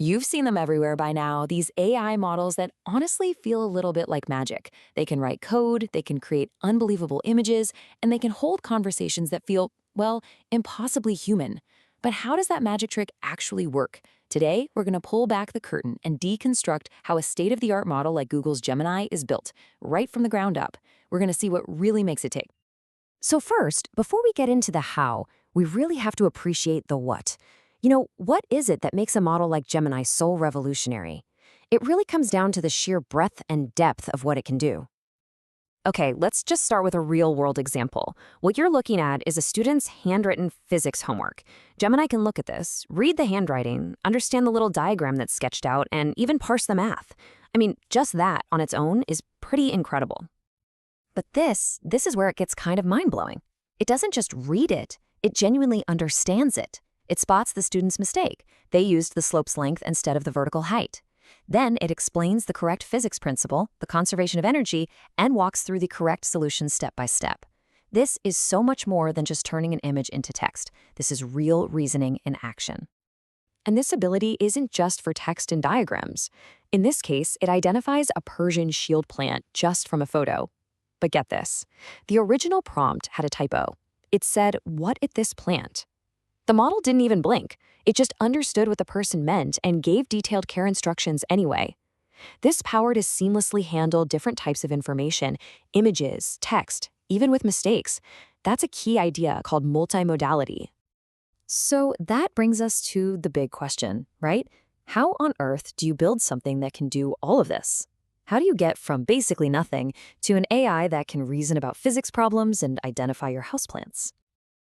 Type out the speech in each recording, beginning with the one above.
You've seen them everywhere by now, these AI models that honestly feel a little bit like magic. They can write code, they can create unbelievable images, and they can hold conversations that feel, well, impossibly human. But how does that magic trick actually work? Today, we're going to pull back the curtain and deconstruct how a state-of-the-art model like Google's Gemini is built, right from the ground up. We're going to see what really makes it tick. So first, before we get into the how, we really have to appreciate the what. What is it that makes a model like Gemini so revolutionary? It really comes down to the sheer breadth and depth of what it can do. Okay, let's just start with a real-world example. What you're looking at is a student's handwritten physics homework. Gemini can look at this, read the handwriting, understand the little diagram that's sketched out, and even parse the math. I mean, just that on its own is pretty incredible. But this is where it gets kind of mind-blowing. It doesn't just read it, it genuinely understands it. It spots the student's mistake. They used the slope's length instead of the vertical height. Then it explains the correct physics principle, the conservation of energy, and walks through the correct solution step by step. This is so much more than just turning an image into text. This is real reasoning in action. And this ability isn't just for text and diagrams. In this case, it identifies a Persian shield plant just from a photo. But get this, the original prompt had a typo. It said, "What is this plant?" The model didn't even blink. It just understood what the person meant and gave detailed care instructions anyway. This power to seamlessly handle different types of information, images, text, even with mistakes. That's a key idea called multimodality. So that brings us to the big question, right? How on earth do you build something that can do all of this? How do you get from basically nothing to an AI that can reason about physics problems and identify your houseplants?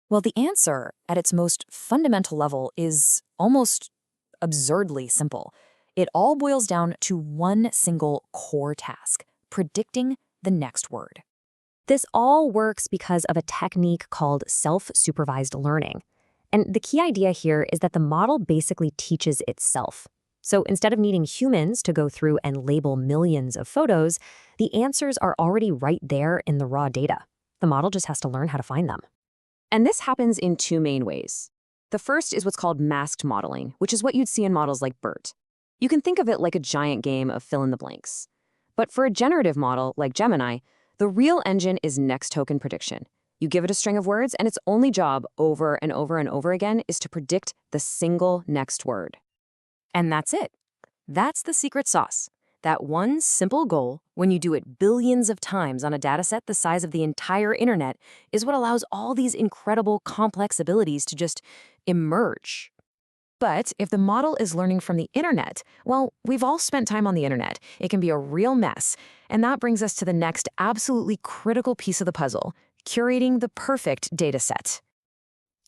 Well, the answer, at its most fundamental level, is almost absurdly simple. It all boils down to one single core task: predicting the next word. This all works because of a technique called self-supervised learning. And the key idea here is that the model basically teaches itself. So instead of needing humans to go through and label millions of photos, the answers are already right there in the raw data. The model just has to learn how to find them. And this happens in two main ways. The first is what's called masked modeling, which is what you'd see in models like BERT. You can think of it like a giant game of fill in the blanks. But for a generative model like Gemini, the real engine is next token prediction. You give it a string of words, and its only job over and over and over again is to predict the single next word. And that's it. That's the secret sauce. That one simple goal, when you do it billions of times on a dataset the size of the entire internet, is what allows all these incredible, complex abilities to just emerge. But if the model is learning from the internet, well, we've all spent time on the internet. It can be a real mess. And that brings us to the next absolutely critical piece of the puzzle: curating the perfect dataset.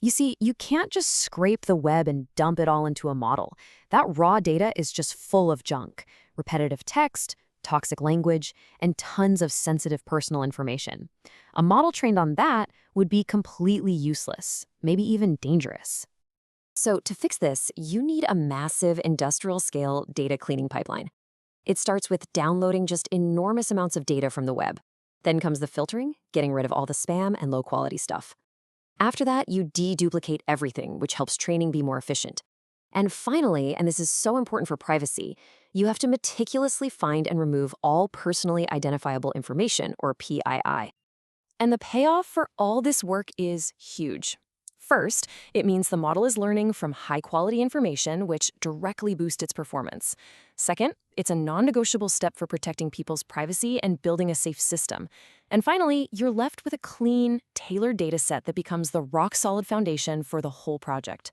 You see, you can't just scrape the web and dump it all into a model. That raw data is just full of junk: repetitive text, toxic language, and tons of sensitive personal information. A model trained on that would be completely useless, maybe even dangerous. So to fix this, you need a massive industrial-scale data cleaning pipeline. It starts with downloading just enormous amounts of data from the web. Then comes the filtering, getting rid of all the spam and low-quality stuff. After that, you deduplicate everything, which helps training be more efficient. And finally, and this is so important for privacy, you have to meticulously find and remove all personally identifiable information, or PII. And the payoff for all this work is huge. First, it means the model is learning from high-quality information, which directly boosts its performance. Second, it's a non-negotiable step for protecting people's privacy and building a safe system. And finally, you're left with a clean, tailored data set that becomes the rock-solid foundation for the whole project.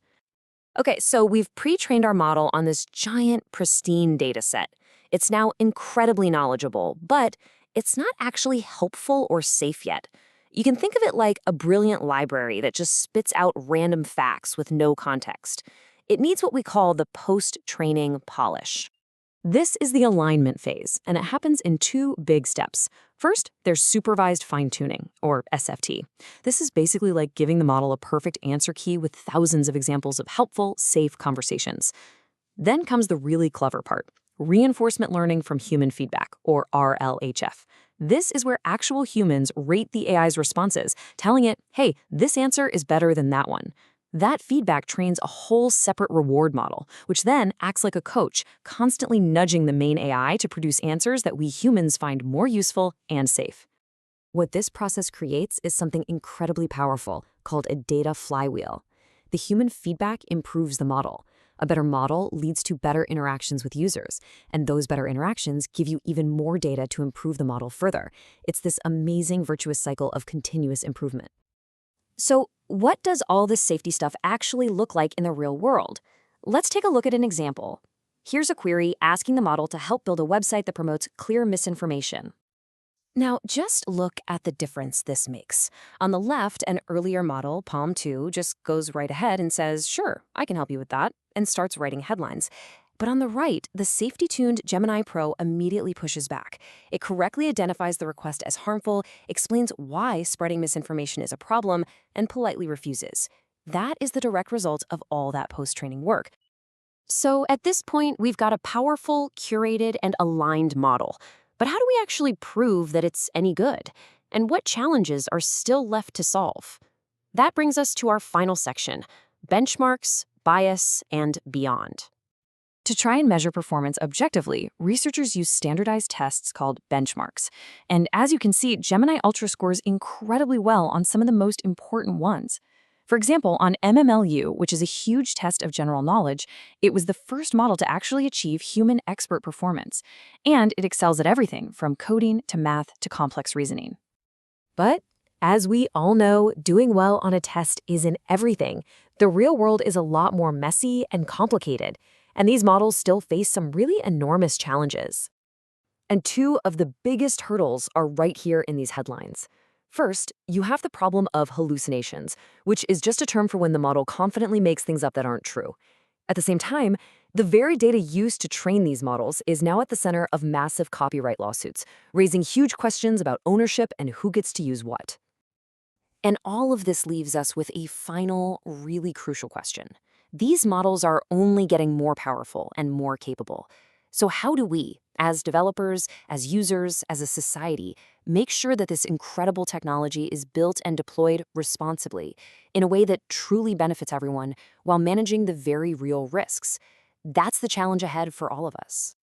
Okay, so we've pre-trained our model on this giant, pristine data set. It's now incredibly knowledgeable, but it's not actually helpful or safe yet. You can think of it like a brilliant library that just spits out random facts with no context. It needs what we call the post-training polish. This is the alignment phase, and it happens in two big steps. First, there's supervised fine-tuning, or SFT. This is basically like giving the model a perfect answer key with thousands of examples of helpful, safe conversations. Then comes the really clever part: reinforcement learning from human feedback, or RLHF. This is where actual humans rate the AI's responses, telling it, hey, this answer is better than that one. That feedback trains a whole separate reward model, which then acts like a coach, constantly nudging the main AI to produce answers that we humans find more useful and safe. What this process creates is something incredibly powerful called a data flywheel. The human feedback improves the model. A better model leads to better interactions with users, and those better interactions give you even more data to improve the model further. It's this amazing virtuous cycle of continuous improvement. So, what does all this safety stuff actually look like in the real world? Let's take a look at an example. Here's a query asking the model to help build a website that promotes clear misinformation. Now, just look at the difference this makes. On the left, an earlier model, Palm 2, just goes right ahead and says, "Sure, I can help you with that," and starts writing headlines. But on the right, the safety-tuned Gemini Pro immediately pushes back. It correctly identifies the request as harmful, explains why spreading misinformation is a problem, and politely refuses. That is the direct result of all that post-training work. So at this point, we've got a powerful, curated, and aligned model. But how do we actually prove that it's any good? And what challenges are still left to solve? That brings us to our final section: benchmarks, bias, and beyond. To try and measure performance objectively, researchers use standardized tests called benchmarks. And as you can see, Gemini Ultra scores incredibly well on some of the most important ones. For example, on MMLU, which is a huge test of general knowledge, it was the first model to actually achieve human expert performance. And it excels at everything from coding to math to complex reasoning. But as we all know, doing well on a test isn't everything. The real world is a lot more messy and complicated, and these models still face some really enormous challenges. And two of the biggest hurdles are right here in these headlines. First, you have the problem of hallucinations, which is just a term for when the model confidently makes things up that aren't true. At the same time, the very data used to train these models is now at the center of massive copyright lawsuits, raising huge questions about ownership and who gets to use what. And all of this leaves us with a final, really crucial question. These models are only getting more powerful and more capable. So how do we, as developers, as users, as a society, make sure that this incredible technology is built and deployed responsibly in a way that truly benefits everyone while managing the very real risks? That's the challenge ahead for all of us.